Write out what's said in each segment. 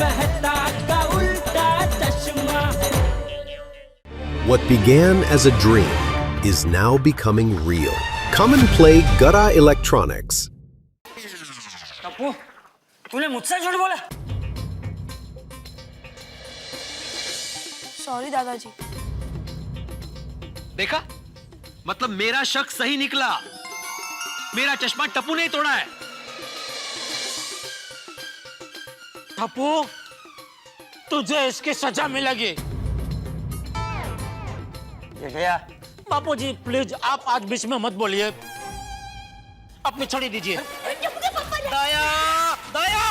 मेहता का उल्टा चश्मा। What began as a dream is now becoming real. Come and play Gada Electronics. Tappu, तूने मुझसे झूठ बोला? सॉरी दादाजी। देखा, मतलब मेरा शक सही निकला। मेरा चश्मा टप्पू ने तोड़ा है। टप्पू, तुझे इसकी सजा मिलेगी। ये गया। बापूजी प्लीज आप आज बीच में मत बोलिए। अपनी छड़ी दीजिए। दया, दया।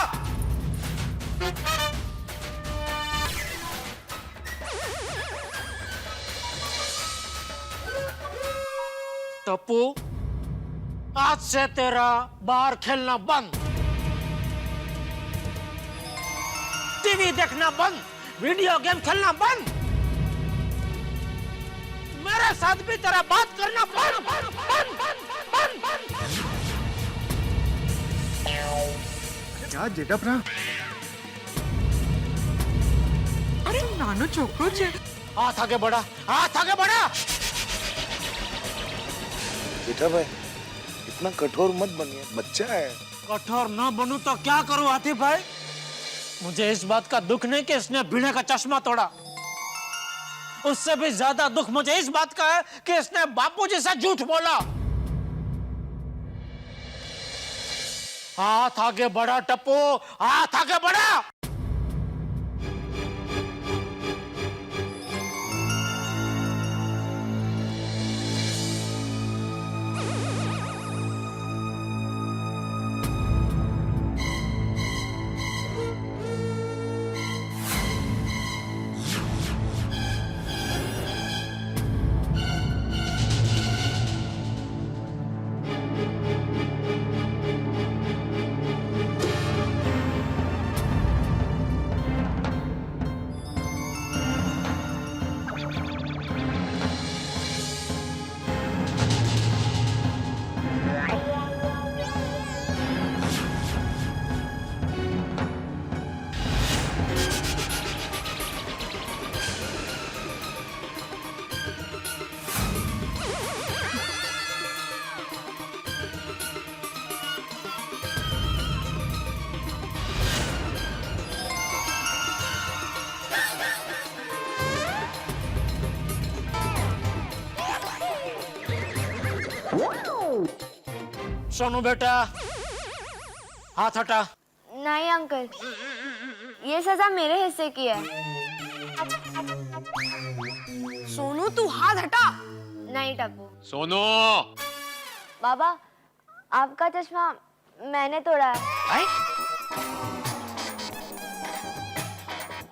टप्पू, आज से तेरा बाहर खेलना बंद, टीवी देखना बंद, वीडियो गेम खेलना बंद, मेरे साथ भी तेरा बात करना बंद, बंद, बंद, बंद, बंद। क्या जेटअप रहा? अरे नानो छोकरो छे। हाथ आगे बढ़ा, हाथ आगे बढ़ा। बेटा भाई, इतना कठोर मत बनिए, बच्चा है। कठोर ना बनूं तो क्या करूं आतिफ भाई? मुझे इस बात का दुख नहीं कि इसने भिड़े का चश्मा तोड़ा। उससे भी ज्यादा दुख मुझे इस बात का है कि इसने बापूजी से झूठ बोला। हाथ आगे बढ़ा टप्पू, हाथ आगे बढ़ा। सोनू बेटा, हाथ हटा। नहीं अंकल, ये सजा मेरे हिस्से की है। सोनू तू हाथ हटा। नहीं टप्पू। सोनू। बाबा, आपका चश्मा मैंने तोड़ा है।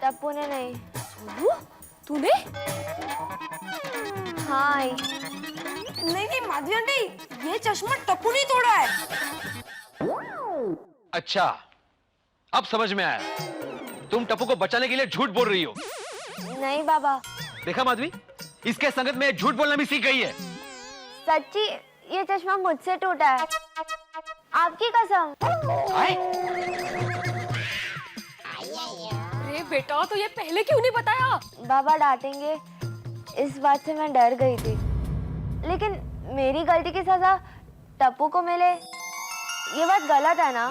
टप्पू ने नहीं। सोनू, तूने? हाँ। नहीं माधवी आंटी, ये चश्मा टप्पू ने तोड़ा है। अच्छा, अब समझ में आया। तुम टप्पू को बचाने के लिए झूठ बोल रही हो। नहीं बाबा। देखा माधवी, इसके संगत में झूठ बोलना भी सीख गई है। सच्ची, ये चश्मा मुझसे टूटा है, आपकी कसम। अरे बेटा, तो ये पहले क्यों नहीं बताया? बाबा डांटेंगे, इस बात से मैं डर गई थी। लेकिन मेरी गलती की सजा टप्पू को मिले, ये बात गलत है ना?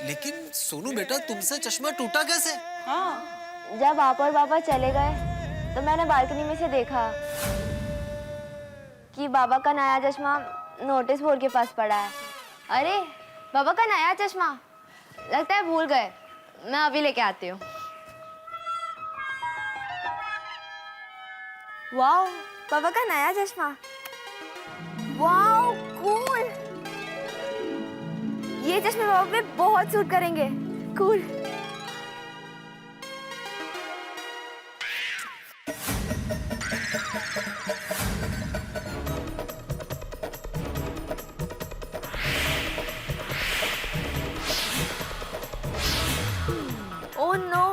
लेकिन सोनू बेटा, तुमसे चश्मा टूटा कैसे? हाँ। जब आप और पापा चले गए तो मैंने बालकनी में से देखा कि बाबा का नया चश्मा नोटिस बोर्ड के पास पड़ा है। अरे बाबा का नया चश्मा, लगता है भूल गए। मैं अभी लेके आती हूँ। वाओ, पापा का नया चश्मा। Wow cool. ये चश्मे पापा पे बहुत सूट करेंगे। कूल। ओह नो,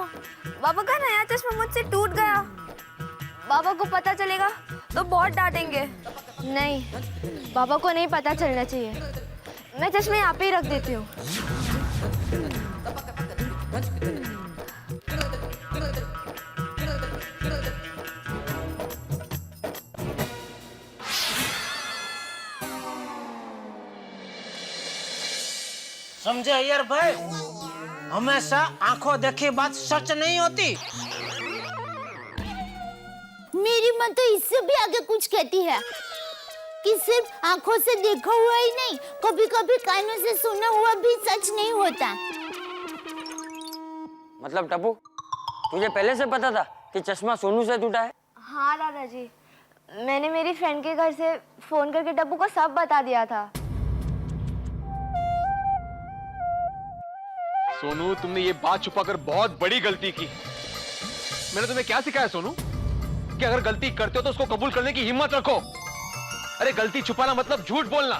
बाबा का नया चश्मा मुझसे टूट गया। बाबा को पता चलेगा तो बहुत डांटेंगे। नहीं, बाबा को नहीं पता चलना चाहिए। मैं चश्मे यहाँ पे ही रख देती हूँ। समझे अय्यर भाई, हमेशा आंखों देखी बात सच नहीं होती। मेरी माँ तो इससे भी आगे कुछ कहती है कि सिर्फ आंखों से देखा हुआ ही नहीं, कभी कभी कानों से सुना हुआ भी सच नहीं होता। मतलब टप्पू, तुझे पहले से पता था कि चश्मा सोनू से टूटा है? हाँ दादाजी, मैंने मेरी फ्रेंड के घर से फोन करके टप्पू को सब बता दिया था। सोनू, तुमने ये बात छुपाकर बहुत बड़ी गलती की। मैंने तुम्हें क्या सिखाया सोनू कि अगर गलती करते हो तो उसको कबूल करने की हिम्मत रखो। अरे गलती छुपाना मतलब झूठ बोलना।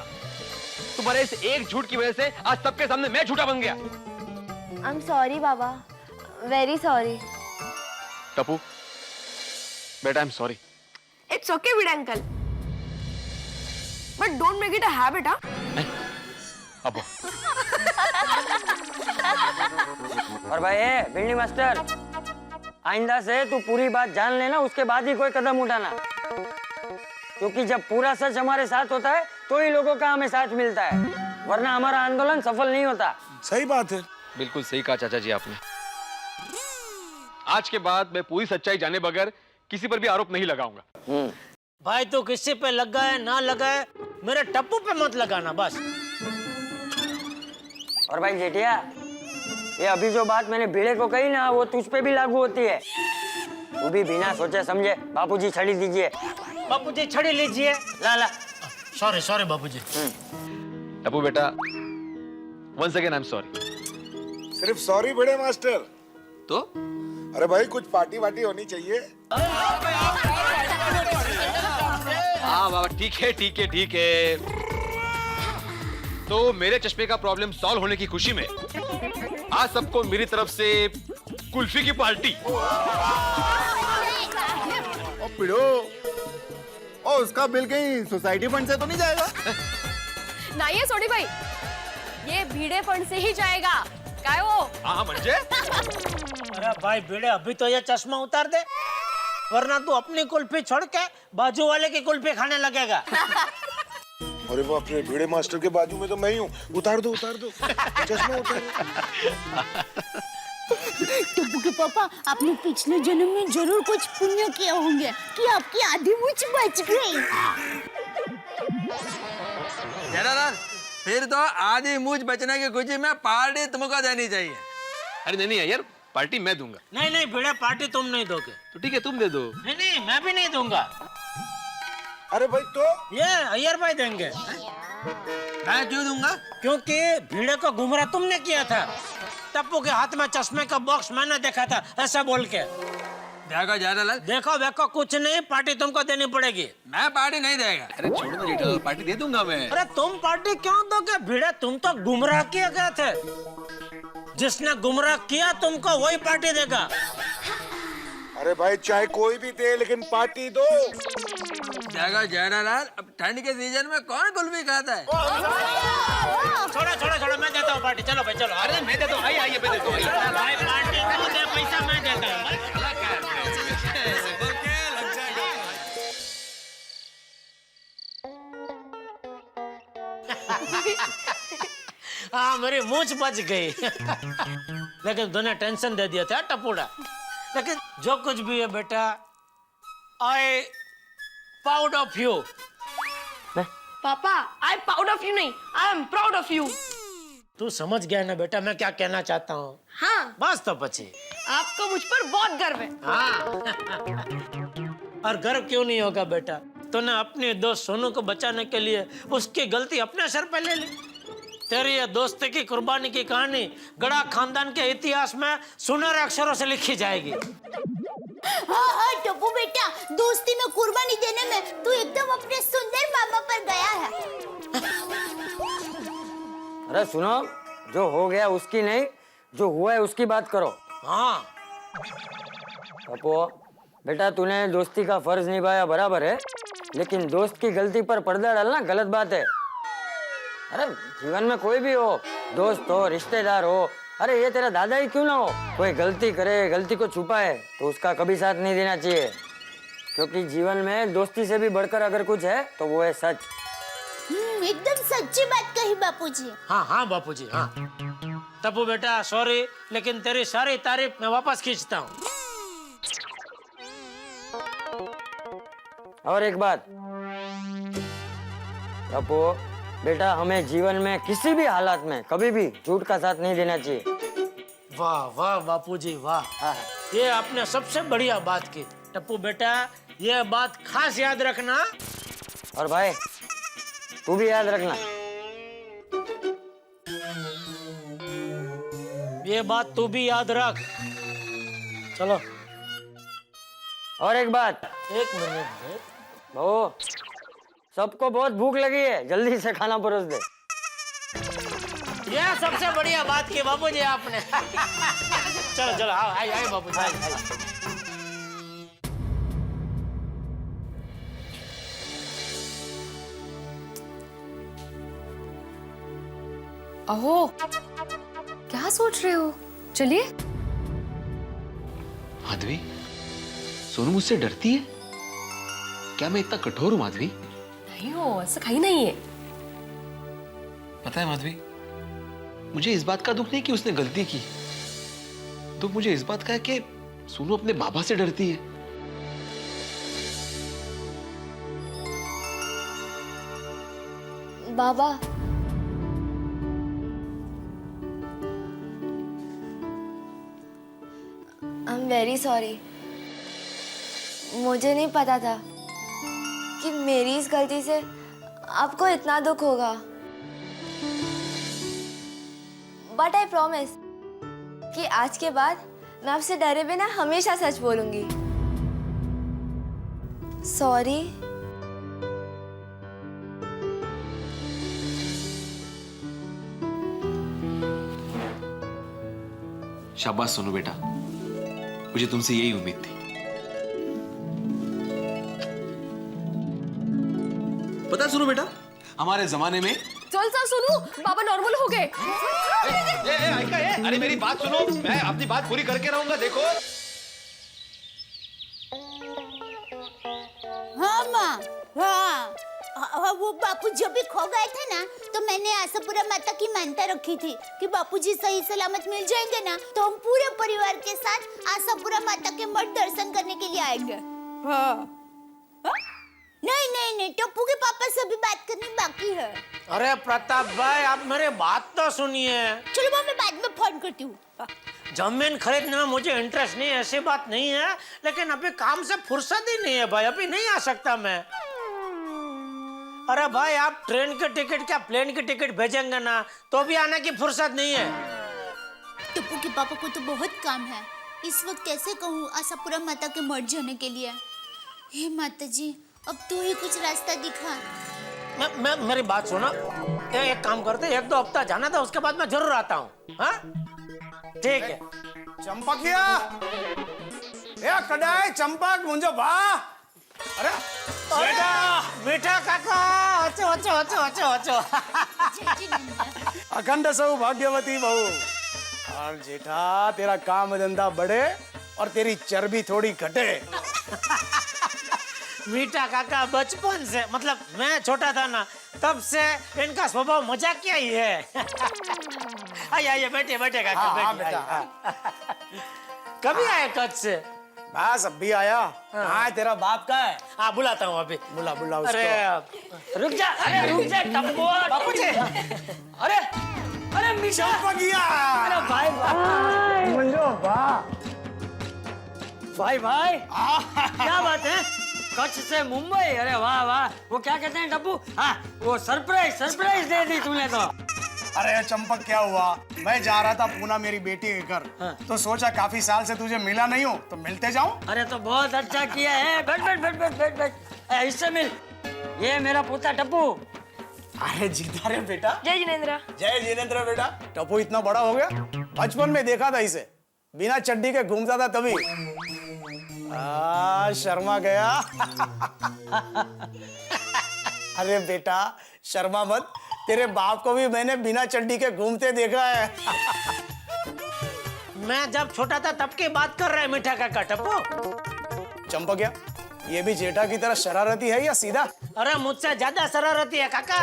तुम्हारे इस एक झूठ की वजह से आज सबके सामने मैं झूठा बन गया। आई एम सॉरी बाबा, वेरी सॉरी। टप्पू बेटा, I am sorry. It's okay वीड uncle, but don't make it a habit. अब और भाई भिंडी मास्टर, आइंदा से तू पूरी बात जान लेना, उसके बाद ही कोई कदम उठाना, क्योंकि जब पूरा सच हमारे साथ होता है तो ही लोगों का हमें साथ मिलता है, वरना हमारा आंदोलन सफल नहीं होता। सही बात है। बिल्कुल सही कहा चाचा जी आपने। आज के बाद मैं पूरी सच्चाई जाने बगैर किसी पर भी आरोप नहीं लगाऊंगा। भाई तू किसी पे लगाए ना लगाए, मेरे टप्पू पे मत लगाना बस। और भाई जेठिया, ये अभी जो बात मैंने भिड़े को कही ना, वो तुझ पे भी लागू होती है। तू भी बिना सोचे समझे बापूजी छड़ी दीजिए। बापूजी छड़ी लीजिए। ला ला। सॉरी सॉरी बापूजी। टप्पू बेटा, once again I'm sorry। सिर्फ सॉरी बड़े मास्टर? तो अरे भाई कुछ पार्टी वार्टी होनी चाहिए। हाँ बाबा, ठीक है ठीक है ठीक है। तो मेरे चश्मे का प्रॉब्लम सॉल्व होने की खुशी में आज सबको मेरी तरफ से कुल्फी की पार्टी। ओ पिड़ो, ओ उसका बिल कहीं सोसाइटी फंड से तो नहीं जाएगा? नहीं है सोनी भाई, ये भीड़े फंड से ही जाएगा। क्या है वो? हाँ मंजे। अरे भाई भिड़े, अभी तो ये चश्मा उतार दे, वरना तू अपनी कुल्फी छोड़ के बाजू वाले की कुल्फी खाने लगेगा। अरे बाप रे, भिड़े मास्टर के बाजू में तो मैं ही हूँ। उतार दो चश्मा उतार। टप्पू के पापा, आपने पिछले जन्म में जरूर कुछ पुण्य किया होंगे कि आपकी आधी मूंछ बच गई। फिर तो आधी मूंछ बचने की खुशी में पार्टी तुमको देनी चाहिए। अरे नहीं यार, पार्टी मैं दूंगा। नहीं नहीं भिड़े, पार्टी तुम नहीं दोगे। तो ठीक है, तुम दे दो। नहीं नहीं, मैं भी नहीं दूंगा। अरे भाई तो ये अय्यर भाई देंगे। मैं क्यों दूंगा? क्योंकि भिड़े को गुमराह तुमने किया था। टप्पू के हाथ में चश्मे का बॉक्स मैंने देखा था, ऐसा बोल के। देखो जेठालाल, देखो देखो, कुछ नहीं, पार्टी तुमको देनी पड़ेगी। मैं पार्टी नहीं देगा। अरे छोड़ो ना जेठालाल, पार्टी दे दूंगा मैं। अरे तुम पार्टी क्यों दोगे भिड़े? तुम तो गुमराह किए गए थे। जिसने गुमराह किया तुमको वही पार्टी देगा। अरे भाई चाहे कोई भी दे, लेकिन पार्टी दो। देखो जेठालाल, अब ठंड के सीजन में कौन कुल्फी खाता है? छोड़ो छोड़ो छोड़ो, मैं देता हूँ पार्टी। चलो भाई चलो। अरे मैं देता हूँ, आइए मैं देता हूँ। भाई पार्टी को दे, पैसा मैं देता हूँ। हाँ, मेरी मूंछ बच गई। लेकिन तूने टेंशन दे दिया था टपूड़ा। लेकिन जो कुछ भी है बेटा, आई प्राउड ऑफ यू। पापा, आई प्राउड ऑफ यू नहीं, I am proud of you. तू समझ गया ना बेटा मैं क्या कहना चाहता हूँ? हाँ, बस तो पची। आपको मुझ पर बहुत गर्व है। हाँ। और गर्व क्यों नहीं होगा बेटा? तूने अपने दोस्त सोनू को बचाने के लिए उसकी गलती अपने सर पे ले ली। तेरी ये दोस्ती की कुर्बानी की कहानी गड़ा खानदान के इतिहास में सुनहरे अक्षरों से लिखी जाएगी। हाँ टप्पू बेटा, दोस्ती में कुर्बानी देने में तू एकदम अपने सुंदर मामा पर गया है। अरे सुनो, जो हो गया उसकी नहीं, जो हुआ है उसकी बात करो। हाँ टप्पू बेटा, तूने दोस्ती का फर्ज निभाया बराबर है, लेकिन दोस्त की गलती पर पर्दा डालना गलत बात है। अरे जीवन में कोई भी हो, दोस्त हो, रिश्तेदार हो, अरे ये तेरा दादा ही क्यों ना हो, कोई गलती करे, गलती को छुपाए तो उसका कभी साथ नहीं देना चाहिए, क्योंकि जीवन में दोस्ती से भी बढ़कर अगर कुछ है तो वो है सच। एकदम सच्ची बात कही बापूजी। हाँ हाँ बापूजी, हाँ। टप्पू बेटा सॉरी, लेकिन तेरी सारी तारीफ मैं वापस खींचता हूँ। और एक बात टप्पू बेटा, हमें जीवन में किसी भी हालात में कभी भी झूठ का साथ नहीं देना चाहिए। वाह वाह बापूजी वाह, ये आपने सबसे बढ़िया बात की। टप्पू बेटा ये बात खास याद रखना। और भाई तू भी याद रखना। ये बात तू भी याद रख। चलो। और एक बात, एक मिनट बहू, सबको बहुत भूख लगी है, जल्दी से खाना परोस दे। ये सबसे बढ़िया बात की बापूजी आपने। चलो चलो आओ, आइए बापूजी, आइए। अहो, क्या सोच रहे हो? चलिए। माधवी, सोनू मुझसे डरती है क्या? मैं इतना कठोर हूं माधवी? नहीं हो, ऐसा कहीं नहीं है। पता है माधवी, मुझे इस बात का दुख नहीं कि उसने गलती की, दुख मुझे इस बात का है कि सोनू अपने बाबा से डरती है। बाबा, आई एम वेरी सॉरी। मुझे नहीं पता था कि मेरी इस गलती से आपको इतना दुख होगा। बट आई प्रॉमिस कि आज के बाद मैं आपसे डरे बिना हमेशा सच बोलूंगी। सॉरी। शाबाश सोनू बेटा, मुझे तुमसे यही उम्मीद थी। पता है सोनू बेटा, हमारे जमाने में चल चल सुनो, बाबा नॉर्मल हो गए। अरे मेरी बात सुनो, मैं अपनी बात पूरी करके रहूंगा। देखो हाँ माँ, हाँ वो बापू जब भी खो गए थे ना, तो मैंने आशापुरा माता की मानता रखी थी कि बापूजी सही सलामत मिल जाएंगे ना, तो हम पूरे परिवार के साथ आशापुरा माता के मठ दर्शन करने के लिए आएंगे। हाँ। हाँ? नहीं नहीं नहीं, टप्पू के पापा से अभी बात करनी बाकी है। अरे प्रताप भाई, आप मेरे बात तो सुनिए। चलो मैं बाद में फोन करती हूँ। जमीन खरीदने में मुझे इंटरेस्ट नहीं है, ऐसी बात नहीं है, लेकिन अभी काम से फुर्सत ही नहीं है भाई, अभी नहीं आ सकता मैं। अरे भाई, आप ट्रेन की टिकट क्या प्लेन की टिकट भेजेंगे ना, तो भी आने की फुर्सत नहीं है। टप्पू के पापा को तो बहुत काम है, इस वक्त कैसे कहूँ आशापुरा माता के मठ जाने के लिए। हे माता जी, अब तू ही कुछ रास्ता दिखा। मैं मेरी बात सुनो, एक काम करते, 1-2 हफ्ता जाना था, उसके बाद मैं जरूर आता हूँ। हाँ ठीक है। चंपकिया, ए कडाई चंपक मुंजो भा। अरे मीठा काका, अचो अचो अचो अचो अचो। अखंड सौभाग्यवती बहू। और जेठा, तेरा काम धंधा बढ़े और तेरी चर्बी थोड़ी घटे। मीठा काका बचपन से, मतलब मैं छोटा था ना, तब से इनका स्वभाव मजाकिया ही है। आइए आइए, बैठे बैठे काका। हाँ, बैठिए, बेटा। आइए। कभी आए कच्छ से? बस अब भी आया। हाँ, तेरा बाप का है। हाँ, बुलाता हूँ अभी। बुला बुला उसको। अरे रुक जा, टप्पू बापूजी। अरे अरे मीठा, चंपकिया। अरे भाई भाई, मुंजो भा। भाई भाई क्या बात है, कच्छ से मुंबई, अरे वाह वाह। वो क्या कहते हैं टप्पू, हाँ वो सरप्राइज दे दी तूने तो। अरे चंपक, क्या हुआ, मैं जा रहा था पूना मेरी बेटी के घर। तो सोचा काफी साल से तुझे मिला नहीं हूँ, तो मिलते जाऊं। अरे तो बहुत अच्छा किया है, बैठ बैठ बैठ बैठ बैठ बैठ, इससे मिल। ये मेरा पोता टप्पू। अरे जीता रे बेटा। जय जिनेंद्र। जय जिनेंद्र बेटा। टप्पू इतना बड़ा हो गया, बचपन में देखा था इसे, बिना चड्डी के घूमता था तभी। शर्मा गया। अरे बेटा शर्मा मत, तेरे बाप को भी मैंने बिना चड्डी के घूमते देखा है। मैं जब छोटा था तब की बात कर रहे हैं मीठा काका टप्पू। चंपकिया, ये भी जेठा की तरह शरारती है या सीधा? अरे मुझसे ज्यादा शरारती है काका।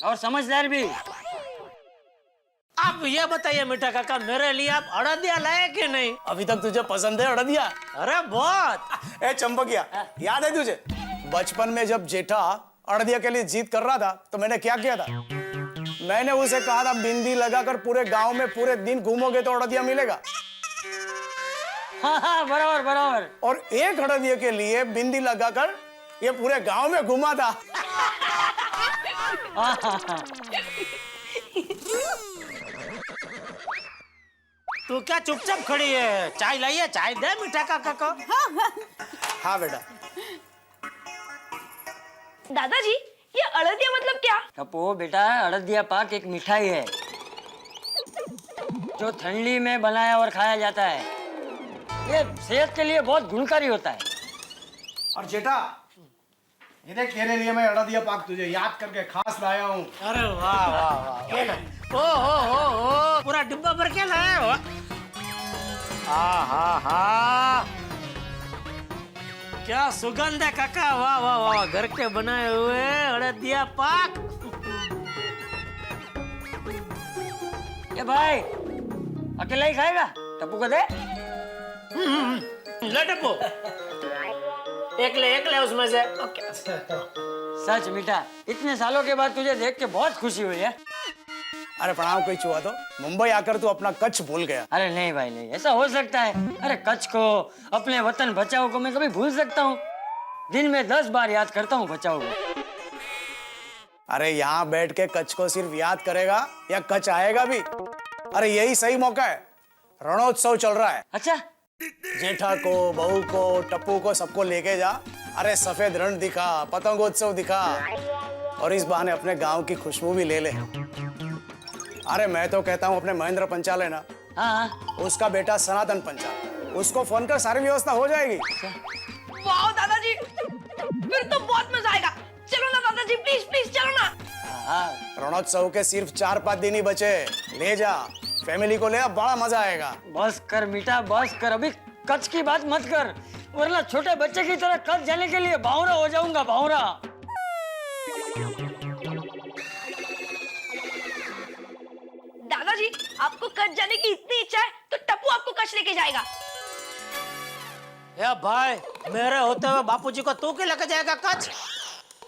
और समझदार भी। आप ये बताइए मीठा काका, मेरे लिए आप अड़दिया लाए कि नहीं? अभी तक तुझे पसंद है अड़दिया? अरे बहुत। ए चंपकिया, याद है तुझे बचपन में जब जेठा अड़दिया के लिए जिद कर रहा था तो मैंने क्या किया था? मैंने उसे कहा था बिंदी लगाकर पूरे गांव में पूरे दिन घूमोगे तो अड़दिया मिलेगा। हाँ हाँ, बराबर बराबर। और एक अड़दिया के लिए बिंदी लगाकर ये पूरे गांव में घुमा था। तू क्या चुपचाप खड़ी है? चाय लाइए, चाय दे मीठा काका को। हाँ बेटा। दादाजी, ये अड़दिया मतलब क्या? टप्पू बेटा, अड़दिया पाक एक मिठाई है जो ठंडी में बनाया और खाया जाता है। ये सेहत के लिए बहुत गुणकारी होता है। और जेठा, ये देख तेरे लिए मैं अड़दिया पाक तुझे याद करके खास लाया हूँ। अरे वाह वाह वाह। ओ पूरा डिब्बा भर के लाए हो। हा क्या सुगंध है काका, वाह वाह वाह। घर के बनाए हुए अड़दिया पाक। ये भाई अकेला ही खाएगा? टप्पू को दे। ले टप्पू, एक ले उसमें से। ओके। सच मीठा, इतने सालों के बाद तुझे देख के बहुत खुशी हुई है। अरे प्रणाम, कोई छुआ तो मुंबई आकर तू अपना कच्छ भूल गया। अरे नहीं भाई नहीं, ऐसा हो सकता है? अरे कच्छ को, अपने वतन बचाओ को मैं कभी भूल सकता हूँ? दिन में 10 बार याद करता हूँ बचाओ को। अरे यहाँ बैठ के कच्छ को सिर्फ याद करेगा या कच्छ आएगा भी? अरे यही सही मौका है, रणोत्सव चल रहा है। अच्छा, जेठा को, बहू को, टप्पू को सबको लेके जा। अरे सफेद रण दिखा, पतंगोत्सव दिखा और इस बहाने अपने गांव की खुशबू भी ले ले। अरे मैं तो कहता हूँ अपने महेंद्र पंचाल है ना, हाँ, उसका बेटा सनातन पंचाल, उसको फोन कर, सारी व्यवस्था हो जाएगी। वाह दादाजी, फिर तो बहुत मजा आएगा। चलो ना दादाजी, प्लीज प्लीज चलो ना। रणोत्सव के सिर्फ 4-5 दिन ही बचे, ले जा फैमिली को, ले आ, बड़ा मजा आएगा। बस कर मीठा, बस कर। अभी कच्छ की बात मत कर, वरना छोटे बच्चे की तरह कच्छ जाने के लिए बावरा हो जाऊंगा, बावरा। दादाजी, आपको कच्छ जाने की इतनी इच्छा है तो टप्पू आपको कच्छ लेके जाएगा। या भाई, मेरे होते हुए बापूजी को तू क्यों लेके जाएगा कच्छ?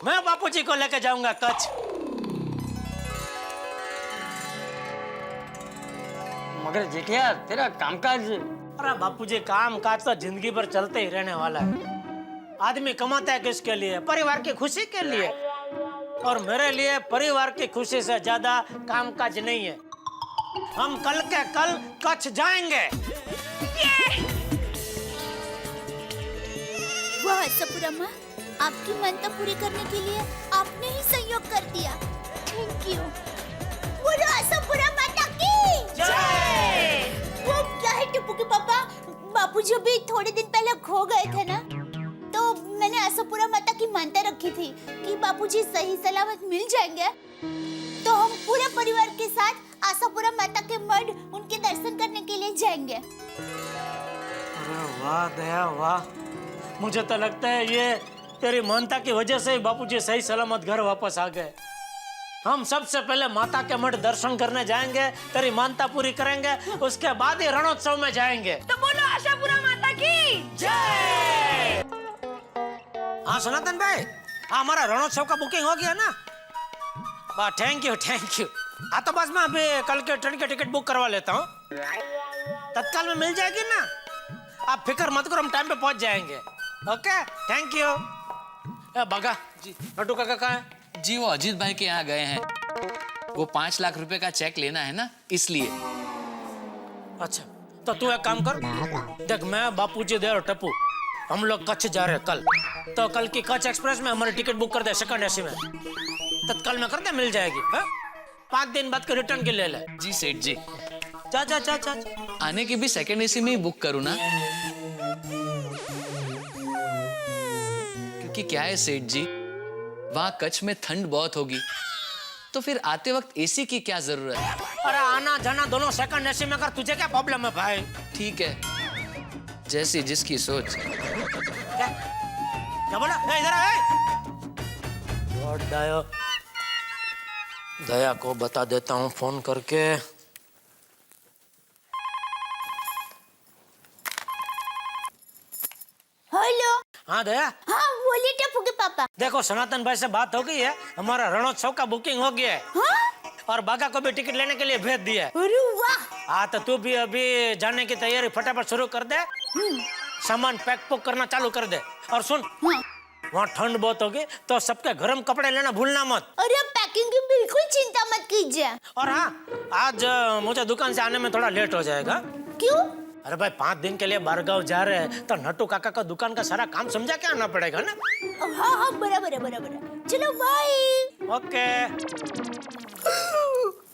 मैं बापूजी को लेके जाऊंगा कच्छ। मगर जेठिया, तेरा कामकाज। अरे बापूजी, काम काज तो जिंदगी भर चलते ही रहने वाला है। आदमी कमाता है किसके लिए? परिवार की खुशी के लिए। और मेरे लिए परिवार की खुशी से ज्यादा काम काज नहीं है। हम कल के कल कच्छ जाएंगे। वाह सपुरमा, आपकी मनता पूरी करने के लिए आपने ही सहयोग कर दिया। Thank you. बोलो आशापुरा माता की जय। वो क्या है टिप्पू के पापा, बापूजी अभी थोड़े दिन पहले खो गए थे ना, तो मैंने आशापुरा माता की मानता रखी थी कि बापूजी सही सलामत मिल जाएंगे। तो हम पूरे परिवार के साथ आशापुरा माता के मठ उनके दर्शन करने के लिए जाएंगे। अरे वाह दया वाह, मुझे तो लगता है ये तेरी मानता की वजह से ही बापूजी सही सलामत घर वापस आ गए। हम सबसे पहले माता के मठ दर्शन करने जाएंगे, तेरी मानता पूरी करेंगे, उसके बाद ही रणोत्सव में जाएंगे। तो बोलो आशापुरा माता की जय। हाँ सनातन भाई, हमारा रणोत्सव का बुकिंग हो गया ना? वाह, थैंक यू थैंक यू। हाँ तो बस मैं अभी कल के ट्रेन की टिकट बुक करवा लेता हूँ, तत्काल में मिल जाएगी ना? आप फिक्र मत करो, हम टाइम पे पहुंच जाएंगे। Okay, thank you. बगा जी, नटू काका कहाँ है? जी वो अजीत भाई के यहाँ गए हैं, वो 5 लाख रुपए का चेक लेना है ना, इसलिए। अच्छा, तो तू एक काम कर, देख मैं बापूजी दे और टप्पू हम लोग कच्छ जा रहे हैं कल, तो कल की कच्छ एक्सप्रेस में हमारी टिकट बुक कर दे, सेकंड एसी में, तत्काल में कर दे, मिल जाएगी। 5 दिन बाद के रिटर्न की ले ले। जी सेठ जी। जा जा जा जा। आने की भी सेकंड एसी में ही बुक करूँ ना? क्योंकि क्या है सेठ जी, वहाँ कच्छ में ठंड बहुत होगी, तो फिर आते वक्त एसी की क्या जरूरत है? अरे आना जाना दोनों सेकंड एसी में कर, तुझे क्या प्रॉब्लम है भाई? ठीक है, जैसी जिसकी सोच। क्या बोला? इधर आ। दया दया को बता देता हूँ फोन करके। हेलो। हाँ दया। हाँ बोलिए टप्पू के पापा। देखो सनातन भाई से बात हो गई है, हमारा रणोत्सव का बुकिंग हो गया है। हाँ? और बागा को भी टिकट लेने के लिए भेज दिया है। अरे वाह। हाँ तो तू भी अभी जाने की तैयारी फटाफट शुरू कर दे। सामान पैक पुक करना चालू कर दे। और सुन, वहाँ ठंड बहुत होगी तो सबके गर्म कपड़े लेना भूलना मत। अरे पैकिंग की बिल्कुल चिंता मत कीजिए। और हाँ, आज मुझे दुकान से आने में थोड़ा लेट हो जाएगा। क्यों? अरे भाई 5 दिन के लिए बारगांव जा रहे हैं तो नट्टू काका का दुकान का सारा काम समझा के आना पड़ेगा ना। हाँ हाँ बराबर है बराबर है। चलो बाय। ओके।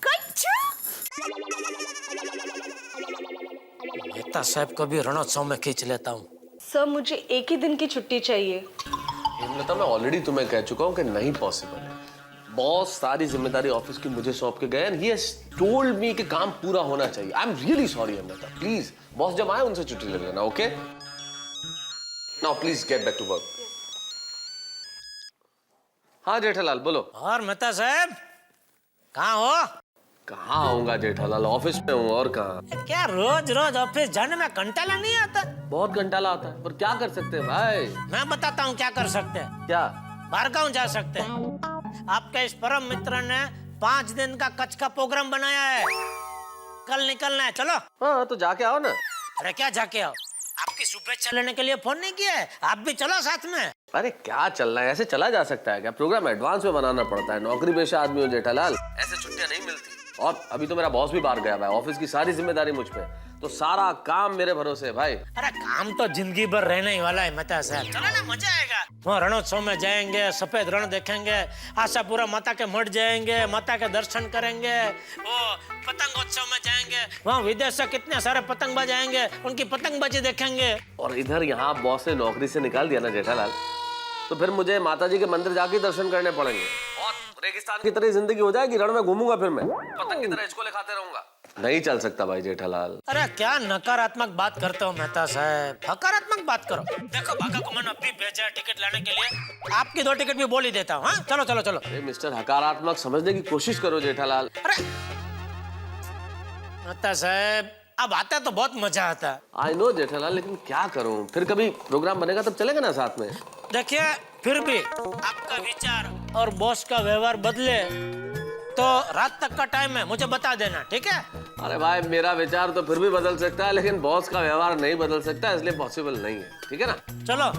कच्चा। मेहता साहब को भी रणोत्सव में खींच लेता हूँ। सर मुझे एक ही दिन की छुट्टी चाहिए। हेमलता, मैं ऑलरेडी तुम्हें कह चुका हूँ कि नहीं पॉसिबल है। बॉस सारी जिम्मेदारी ऑफिस की मुझे सौंप के गए and he has told me कि काम पूरा होना चाहिए। I am really sorry Hemlata, please boss जब आए उनसे छुट्टी ले लेना। Okay, now please get back to work. हाँ जेठालाल बोलो। और मेहता साहब कहाँ हो? कहाँ आऊंगा जेठालाल, ऑफिस में हूँ। और कहाँ? क्या रोज रोज ऑफिस जाने में कंटाला नहीं आता? बहुत घंटाला आता है, पर क्या कर सकते हैं भाई। मैं बताता हूँ क्या कर सकते हैं। क्या? बारगांव जा सकते हैं। आपके इस परम मित्र ने 5 दिन का कच्छ का प्रोग्राम बनाया है, कल निकलना है। चलो। हाँ तो जाके आओ ना। अरे क्या जाके आओ, आपकी शुभेच्छा लेने के लिए फोन नहीं किया है, आप भी चलो साथ में। अरे क्या चल रहा है, ऐसे चला जा सकता है क्या? प्रोग्राम एडवांस में बनाना पड़ता है, नौकरी पेशा आदमी हो जेठालाल, ऐसे छुट्टियां नहीं मिलती। और अभी तो मेरा बॉस भी बाहर गया भाई, ऑफिस की सारी जिम्मेदारी मुझ पे, तो सारा काम मेरे भरोसे है भाई। अरे काम तो जिंदगी भर रहने ही वाला है मेहता साहब। चलो ना, मजा आएगा। वहाँ रणोत्सव में जाएंगे, सफेद रण देखेंगे, आशापुरा माता के मठ जाएंगे, माता के दर्शन करेंगे, वो पतंगोत्सव में जाएंगे, वहाँ विदेश से कितने सारे पतंगबाज आएंगे, उनकी पतंगबाजी देखेंगे। और इधर यहाँ बॉस ने नौकरी से निकाल दिया ना जेठालाल, तो फिर मुझे माता जी के मंदिर जाके दर्शन करने पड़ेंगे और रेगिस्तान की तरह जिंदगी हो जाएगी। रण में घूमूंगा फिर मैं, पतंग की तरह इसको खाते रहूंगा। नहीं चल सकता भाई जेठालाल। अरे क्या नकारात्मक बात करते हो मेहता साहब, सकारात्मक बात करो। देखो बागा को मैंने अभी भेजा टिकट लाने के लिए, आपकी 2 टिकट भी बोल ही देता हूँ। चलो चलो चलो। अरे मिस्टर हकारात्मक समझने की कोशिश करो जेठालाल। अरे मेहता साहब अब आता तो बहुत मजा आता है। आई नो जेठालाल, लेकिन क्या करूं, फिर कभी प्रोग्राम बनेगा तब चलेगा ना साथ में। देखिए फिर भी आपका विचार और बॉस का व्यवहार बदले तो रात तक का टाइम है, मुझे बता देना, ठीक है? अरे भाई मेरा विचार तो फिर भी बदल सकता है, लेकिन बॉस का व्यवहार नहीं बदल सकता, इसलिए पॉसिबल नहीं है, ठीक है ना? चलो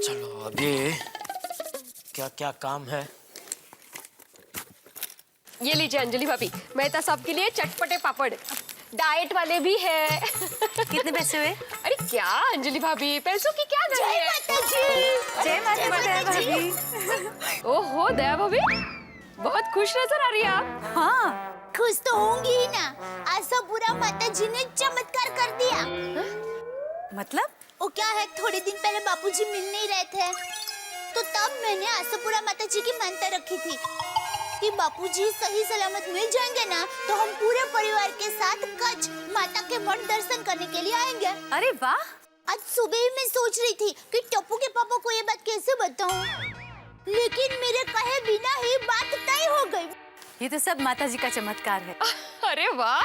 चलो अभी क्या क्या काम है। ये लीजिए अंजलि भाभी, मेहता साहब के लिए चटपटे पापड़, डाइट वाले भी है। कितने पैसे हुए? अरे क्या अंजलि भाभी, पैसों की क्या गल है? जय माता भाभी। ओहो दया भाभी, बहुत खुश नजर आ रही है आप। हाँ खुश तो होंगी ही ना, आशापुरा माता जी ने चमत्कार कर दिया। मतलब? वो क्या है, थोड़े दिन पहले बापूजी मिल नहीं रहे थे, तो तब मैंने आशापुरा माता जी की मानता रखी थी कि बापूजी सही सलामत मिल जाएंगे ना तो हम पूरे परिवार के साथ कच्छ माता के मठ दर्शन करने के लिए आएंगे। अरे वाह। आज सुबह ही मैं सोच रही थी कि टप्पू के पापा को ये बात कैसे बताऊं, लेकिन मेरे कहे बिना ही बात तय हो गई। ये तो सब माता जी का चमत्कार है। अरे वाह,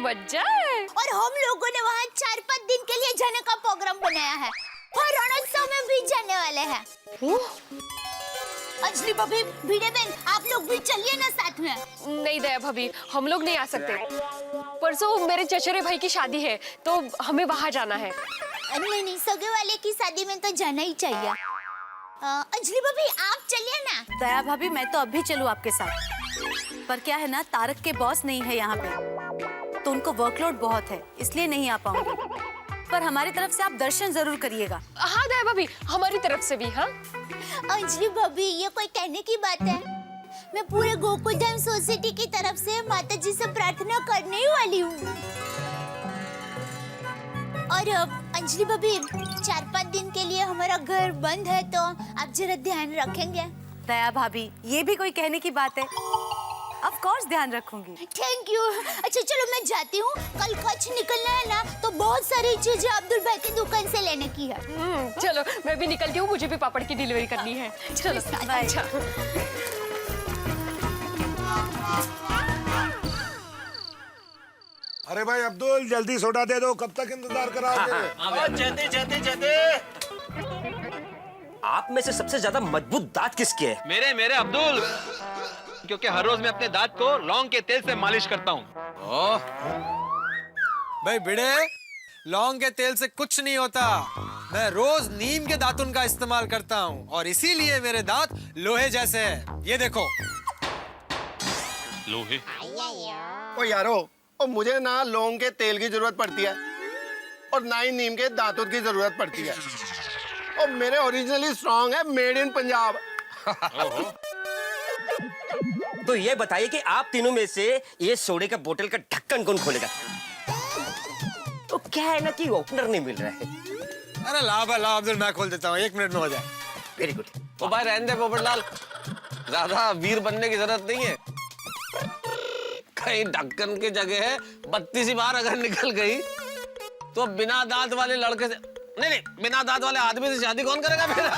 मजा है। और हम लोगों ने वहाँ 4-5 दिन के लिए जाने का प्रोग्राम बनाया है और रणोत्सव में भी जाने वाले हैं। अंजलि भाभी, भिड़े बहन, आप लोग भी चलिए ना साथ में। नहीं दया भाभी, हम लोग नहीं आ सकते। परसों मेरे चचेरे भाई की शादी है तो हमें वहाँ जाना है। नहीं नहीं, सगे वाले की शादी में तो जाना ही चाहिए। अंजलि भाभी आप चलिए ना। दया भाभी मैं तो अभी चलूँ आपके साथ, पर क्या है ना, तारक के बॉस नहीं है यहाँ पे, तो उनको वर्कलोड बहुत है, इसलिए नहीं आ पाऊंगी। पर हमारी तरफ से आप दर्शन जरूर करिएगा। हाँ दया भाभी, हमारी तरफ से भी। हाँ अंजलि भाभी, ये कोई कहने की बात है? मैं पूरे गोकुलधाम सोसाइटी की तरफ से माता जी से प्रार्थना करने ही वाली हूँ। और अंजलि भाभी 4-5 दिन के लिए हमारा घर बंद है तो आप जरा ध्यान रखेंगे। दया भाभी, ये भी कोई कहने की बात है? ऑफ कोर्स ध्यान रखूंगी। Thank you. अच्छा चलो मैं जाती हूँ, कल कच्छ निकलना है ना तो बहुत सारी चीजें अब्दुल भाई की दुकान से लेने की है। चलो मैं भी निकलती हूँ, मुझे भी पापड़ की डिलीवरी करनी है। चलो बाय। अच्छा। अरे भाई अब्दुल जल्दी सोडा दे दो, कब तक इंतजार कराओगे? जल्दी जल्दी जल्दी। आप में से सबसे ज्यादा मजबूत दांत किसके हैं? मेरे मेरे अब्दुल, क्योंकि हर रोज मैं अपने दांत को लौंग के तेल से मालिश करता हूँ। भाई भिड़े, लौंग के तेल से कुछ नहीं होता। मैं रोज नीम के दातुन का इस्तेमाल करता हूँ और इसीलिए मेरे दांत लोहे जैसे हैं। ये देखो। लोहे? ओ यारो, और मुझे ना लौंग के तेल की जरूरत पड़ती है और ना ही नीम के दातुन की जरूरत पड़ती है। और मेरे ओरिजिनली स्ट्रॉन्ग है, मेड इन पंजाब। तो ये बताइए कि आप तीनों में से ये सोडे का बोतल का ढक्कन कौन खोलेगा? तो क्या है ना कि ओपनर नहीं मिल रहा है। अरे ला अब्दुल, मैं खोल देता हूँ, 1 मिनट में हो जाए। Very good. तो भाई रहने दे पोपटलाल, ज्यादा वीर बनने की जरूरत नहीं है। कहीं ढक्कन की जगह है 32 बार अगर निकल गई तो बिना दांत वाले लड़के से नहीं, बिना दांत वाले आदमी से शादी कौन करेगा फिर?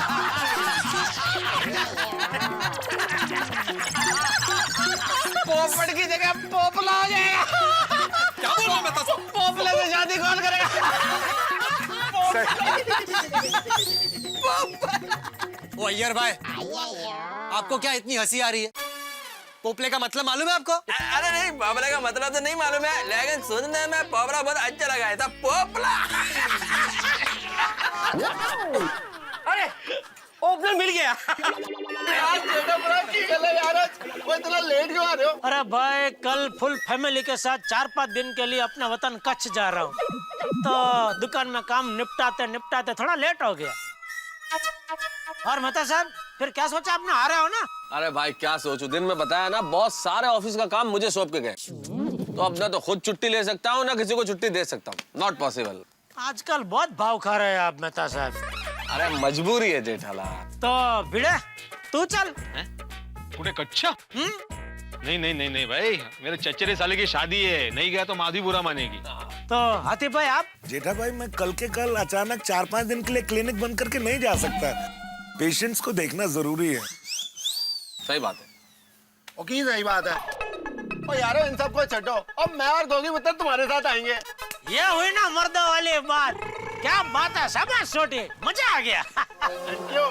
पोपट की जगह पोपला हो जाएगा। क्या बोल रहा मैं तो? पोपले से शादी कौन करेगा? ओ अय्यर भाई, आपको क्या इतनी हंसी आ रही है? पोपले का मतलब मालूम है आपको? अरे नहीं, पोपले का मतलब तो नहीं मालूम है, लेकिन सुनने में पोपला बहुत अच्छा लगा है। पोपला। अरे ओपनर मिल गया। वो इतना लेट क्यों आ रहे हो? अरे भाई कल फुल फैमिली के साथ 4-5 दिन के लिए अपना वतन कच्छ जा रहा हूँ, तो दुकान में काम निपटाते निपटाते थोड़ा लेट हो गया। और मेहता साहब, फिर क्या सोचा आपने, आ रहे हो ना? अरे भाई क्या सोचूं, दिन में बताया ना, बहुत सारे ऑफिस का काम मुझे सौंप के गए, तो अब ना तो खुद छुट्टी ले सकता हूँ ना किसी को छुट्टी दे सकता हूँ। Not possible. आजकल बहुत भाव खा रहे हैं आप मेहता साहब। अरे मजबूरी है जेठालाल। तो भिड़े तू चल। पूरे कच्चा? नहीं नहीं नहीं नहीं भाई, मेरे चचेरे साले की शादी है, नहीं गया तो माधी बुरा मानेगी। तो हाथी भाई आप? जेठा भाई मैं कल के कल अचानक 4-5 दिन के लिए क्लिनिक बंद करके नहीं जा सकता, पेशेंट्स को देखना जरूरी है। सही बात है। ओके सही बात है। ओ यारो इन सबको छटो, अब मैं और गोगी मित्र तुम्हारे साथ आएंगे। ये हुई ना मर्दों वाली बात। क्या बात है, शाबाश छोटी, मजा आ गया। Thank you.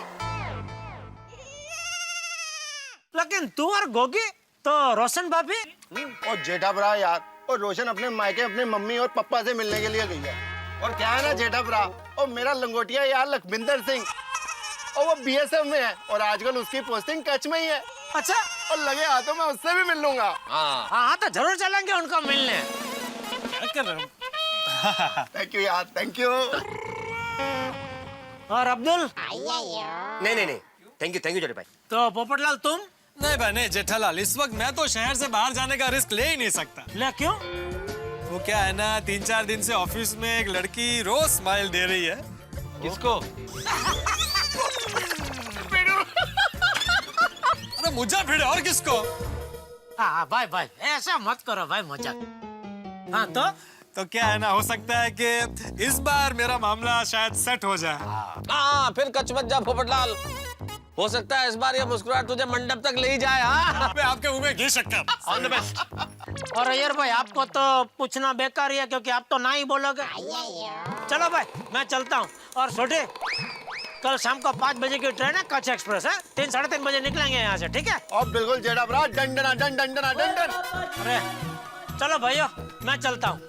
लेकिन तू और गोगी तो रोशन भाभी? और जेठा भरा यार, और रोशन अपने मायके अपनी मम्मी और पापा से मिलने के लिए गई है। और क्या है ना जेठा भरा, और मेरा लंगोटिया यार लखविंदर सिंह, और वो बीएसएफ में है और आजकल उसकी पोस्टिंग कच्छ में ही है। अच्छा। और लगे हाथों में उससे भी मिल लूंगा। हाँ तो जरूर चलेंगे उनको मिलने। थैंक यू यार, थैंक यू। और अब्दुल? नहीं नहीं नहीं, थैंक यू जोड़े भाई। तो पोपटलाल तुम? नहीं भाई नहीं जेठालाल, इस वक्त मैं तो शहर से बाहर जाने का रिस्क ले ही नहीं सकता। ले क्यों? वो क्या है ना, 3-4 दिन से ऑफिस में एक लड़की रोज स्माइल दे रही है। किसको? अरे मुझे भिड़े, और किसको? हाँ भाई भाई ऐसा मत करो भाई, मजाक। हाँ तो क्या है ना, हो सकता है कि इस बार मेरा मामला शायद सेट हो जाए। हाँ फिर कच्छ मत जा पोपटलाल, हो सकता है इस बार ये मुस्कुराहट तुझे मंडप तक ले ही जाए। हाँ मैं आपके मुंह में घी शक्कर। All the best. और यार भाई आपको तो पूछना बेकार ही है, क्योंकि आप तो ना ही बोलोगे। चलो भाई मैं चलता हूँ। और छोटे, कल शाम को 5 बजे की ट्रेन है, कच्छ एक्सप्रेस है, 3-3:30 बजे निकलेंगे यहाँ से, ठीक है? और बिल्कुल जेठा भरा, डंडना डन डंडना डन डन। अरे चलो भाइयों मैं चलता हूँ।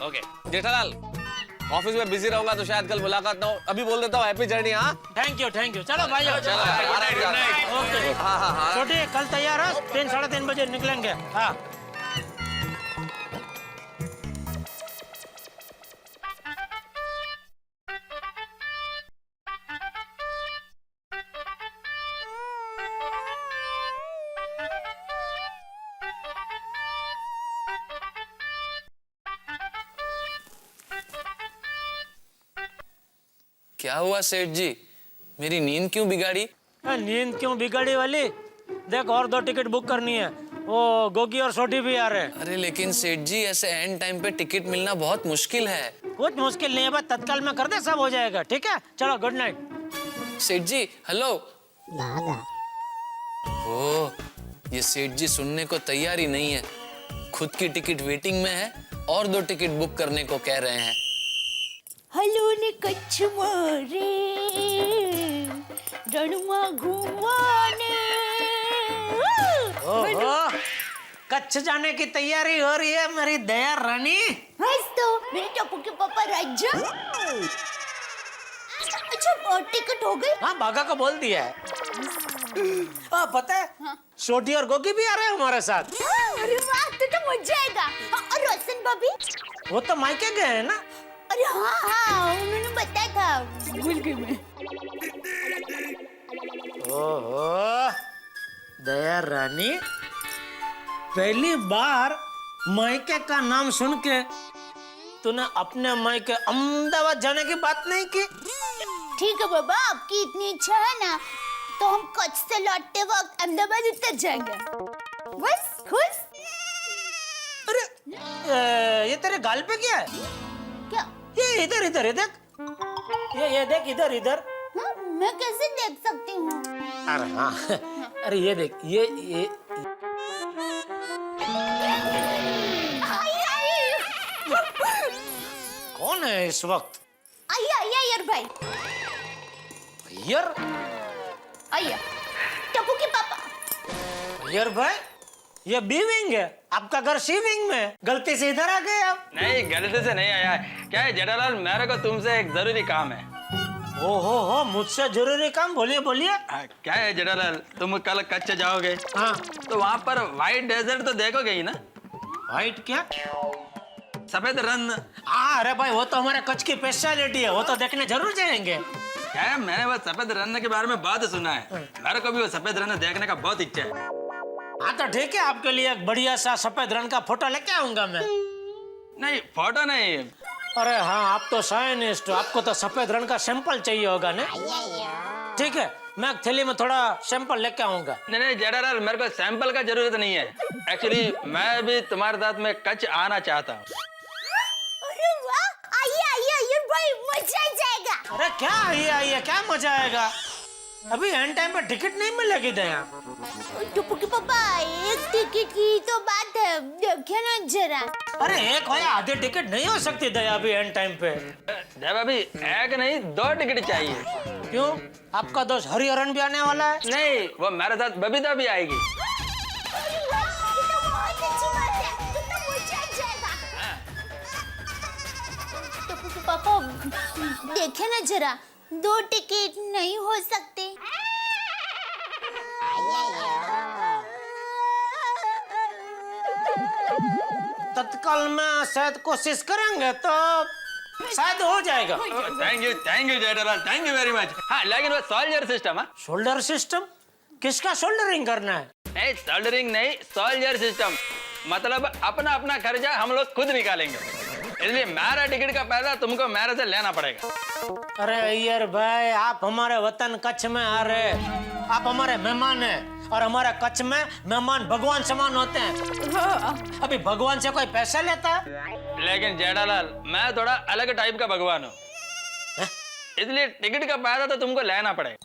ओके जेठालाल, ऑफिस में बिजी रहूंगा तो शायद कल मुलाकात ना हो, अभी बोल देता हूँ हैप्पी जर्नी। हाँ थैंक यू चलो भाइयों। चलो ओके हाँ। छोटे कल तैयार हो, 3-3:30 बजे निकलेंगे। हाँ क्या हुआ सेठ जी, मेरी नींद क्यों बिगाड़ी? नींद क्यों बिगाड़ी वाली? देख और 2 टिकट बुक करनी है, वो गोगी और छोटी भी आ रहे हैं। अरे लेकिन सेठ जी ऐसे एंड टाइम पे टिकट मिलना बहुत मुश्किल है। कुछ मुश्किल नहीं है, बस तत्काल में कर दे, सब हो जाएगा। ठीक है, चलो गुड नाइट। सेठ जी हेलो। ओ, ये सेठ जी सुनने को तैयार ही नहीं है। खुद की टिकट वेटिंग में है और 2 टिकट बुक करने को कह रहे हैं। हेलो ने कच्छ मारे रणमा घुमाने। ओहो, कच्छ जाने की तैयारी हो रही है मेरी दया रानी। बस तो मेरे टप्पू के पापा राजा। अच्छा टिकट हो गई? हाँ, बागा को बोल दिया है। हाँ, पता है हाँ। छोटी और गोगी भी आ रहे हैं हमारे साथ। अरे वाह, तो मजा आएगा। हाँ, और रोशन भाभी? वो तो मायके गए हैं ना। अरे हाँ हाँ, उन्होंने बताया था, भूल गई मैं। ओहो, दया रानी, पहली बार मायके का नाम सुन के तूने अपने मायके अहमदाबाद जाने की बात नहीं की? ठीक है बाबा, आपकी इतनी इच्छा है ना, तो हम कच्छ से लौटते वक्त अहमदाबाद उतर जाएंगे। बस खुश। अरे ये तेरे गाल पे क्या है? क्या? ये इधर इधर देख, ये देख इधर इधर। हाँ, मैं कैसे देख सकती हूँ? अरे हाँ, अरे ये देख, ये कौन है इस वक्त? अय्यर भाई। अय्यर? अय्यर, टप्पू के पापा। अय्यर भाई, ये बी विंग है, आपका घर सी विंग में, गलती से इधर आ गए आप। नहीं, गलती से नहीं आया है। क्या है जेठालाल, मेरे को तुमसे एक जरूरी काम है। ओहो, मुझसे जरूरी काम? बोलिए बोलिए। क्या है जेठालाल, तुम कल कच्छ जाओगे? हाँ। तो वहाँ पर व्हाइट डेजर्ट तो देखोगे ही ना? व्हाइट क्या? सफेद रण। हाँ, अरे भाई वो तो हमारे कच्छ की स्पेशलिटी है, वो तो देखने जरूर जाएंगे। क्या है, मैंने वो सफेद रण के बारे में बहुत सुना है। मेरे को भी वो सफेद रण देखने का बहुत इच्छा है। हाँ तो ठीक है, आपके लिए एक बढ़िया सा सफेद रण का फोटो लेके आऊंगा मैं। नहीं, फोटो नहीं। अरे हाँ, आप तो साइंटिस्ट हो, आपको तो सफेद रण का सैंपल चाहिए होगा ना? ठीक है, मैं थैली में थोड़ा सैंपल लेके आऊंगा। नहीं जेठालाल, मेरे को सैंपल का जरूरत नहीं है। एक्चुअली मैं भी तुम्हारे साथ में कच्छ आना चाहता हूँ। अरे वाह, आइए अय्यर भाई, मजा आ जाएगा। अरे क्या आइए, क्या मजा आएगा? अभी एंड टाइम पे टिकट नहीं मिलेगी दया। टप्पू के पापा, एक टिकट की तो बात है, देखिए ना जरा। अरे एक हो या आधे टिकट नहीं हो सकती दया अभी एंड टाइम पे। जब अभी एक नहीं 2 टिकट चाहिए। क्यों, आपका दोस्त हरिहरन भी आने वाला है? नहीं, वो मेरे साथ बबीता भी आएगी। टप्पू के पापा, देखे ना जरा, 2 टिकट नहीं हो सकते? तत्काल में शायद कोशिश करेंगे तो शायद हो जाएगा। Thank you Jethalal, thank you very much. हाँ, लेकिन वो सोल्जर सिस्टम। हाँ, शोल्डर सिस्टम? किसका शोल्डरिंग करना है? नहीं, सोल्डरिंग नहीं, सोल्जर सिस्टम। मतलब अपना अपना खर्चा हम लोग खुद निकालेंगे, इसलिए मेरा टिकट का पैसा तुमको मेरे से लेना पड़ेगा। अरे अय्यर भाई, आप हमारे वतन कच्छ में आ रहे, आप हमारे मेहमान हैं, और हमारे कच्छ में मेहमान भगवान समान होते हैं। अभी भगवान से कोई पैसा लेता है? लेकिन जेठालाल, मैं थोड़ा अलग टाइप का भगवान हूँ, इसलिए टिकट का पैसा तो तुमको लेना पड़ेगा।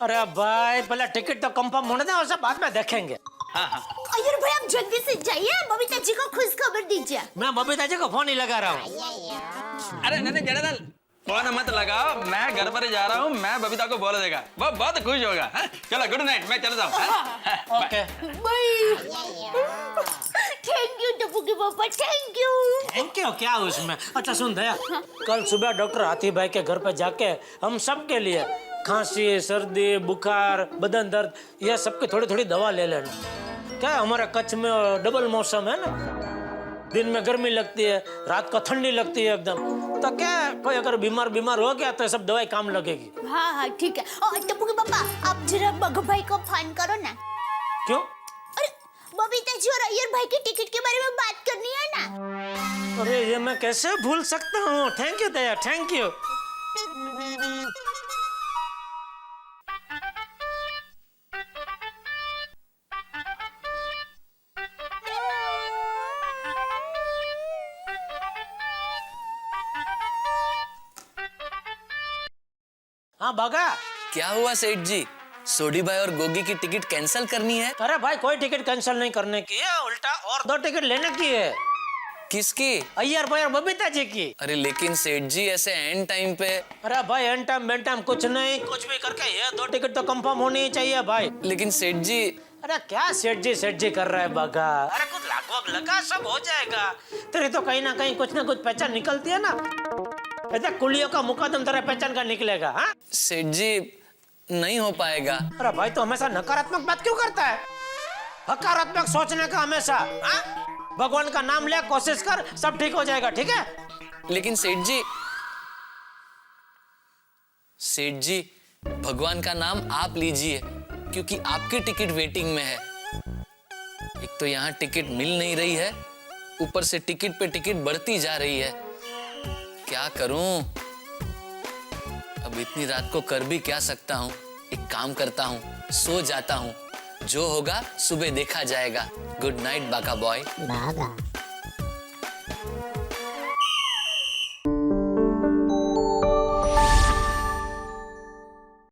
अरे भाई, पहले टिकट तो कंफर्म होने दे, और सब बाद में देखेंगे। हाँ हाँ। अय्यर भाई, आप जल्दी से जाइए, बबीता जी को खुश खबर दीजिए। मैं बबीता जी को फोन ही लगा रहा हूँ। अरे नहीं जेठालाल, फोन मत लगाओ, मैं घर पर जा रहा हूँ, मैं बबीता को बोल देगा, वो बहुत खुश होगा। चलो गुड नाइट, मैं चलता हूँ। Okay bye. Thank you Tappu के पापा, थैंक यू। थैंक यू क्या उसमें? अच्छा सुन दया, कल सुबह डॉक्टर हाथी भाई के घर पे जाके हम सब के लिए खांसी, सर्दी, बुखार, बदन दर्द, ये सबकी थोड़ी थोड़ी दवा ले लेना। क्या हमारे कच्छ में डबल मौसम है ना, दिन में गर्मी लगती है, रात को ठंडी लगती है एकदम, तो क्या कोई अगर बीमार हो गया तो सब दवाई काम लगेगी। हाँ हाँ ठीक है। और टप्पू के पापा, आप जरा बग भाई को फोन करो ना। क्यों? अरे बबीता जी और अय्यर भाई की टिकट के बारे में बात करनी है ना। अरे ये मैं कैसे भूल सकता हूँ। Thank you Daya, thank you. हाँ बागा। क्या हुआ सेठ जी? सोडी भाई और गोगी की टिकट कैंसिल करनी है? अरे भाई कोई टिकट कैंसिल नहीं करने की है, उल्टा और 2 टिकट लेने की है। किसकी? अय्यर भाई और बबीता जी की। अरे लेकिन सेठ जी ऐसे एंड टाइम पे। अरे भाई एंड टाइम बेंड टाइम कुछ नहीं, कुछ भी करके ये 2 टिकट तो कंफर्म होनी चाहिए भाई। लेकिन सेठ जी। अरे क्या सेठ जी कर रहा है बागा? अरे कुछ लागवग लगा, सब हो जाएगा। तेरी तो कहीं ना कहीं कुछ ना कुछ पहचान निकलती है ना। ऐसा कुलियों का मुकदम तेरा पहचान का निकलेगा। हाँ सेठ जी नहीं हो पाएगा। अरे भाई तो हमेशा नकारात्मक बात क्यों करता है? सकारात्मक सोचने का हमेशा। हाँ भगवान का नाम ले, कोशिश कर, सब ठीक हो जाएगा। ठीक है? लेकिन सेठ जी भगवान का नाम आप लीजिए, क्योंकि आपकी टिकट वेटिंग में है। एक तो यहाँ टिकट मिल नहीं रही है, ऊपर से टिकट पे टिकट बढ़ती जा रही है। क्या करूं? अब इतनी रात को कर भी क्या सकता हूँ? एक काम करता हूँ, सो जाता हूँ, जो होगा सुबह देखा जाएगा। गुड नाइट बाका बॉय।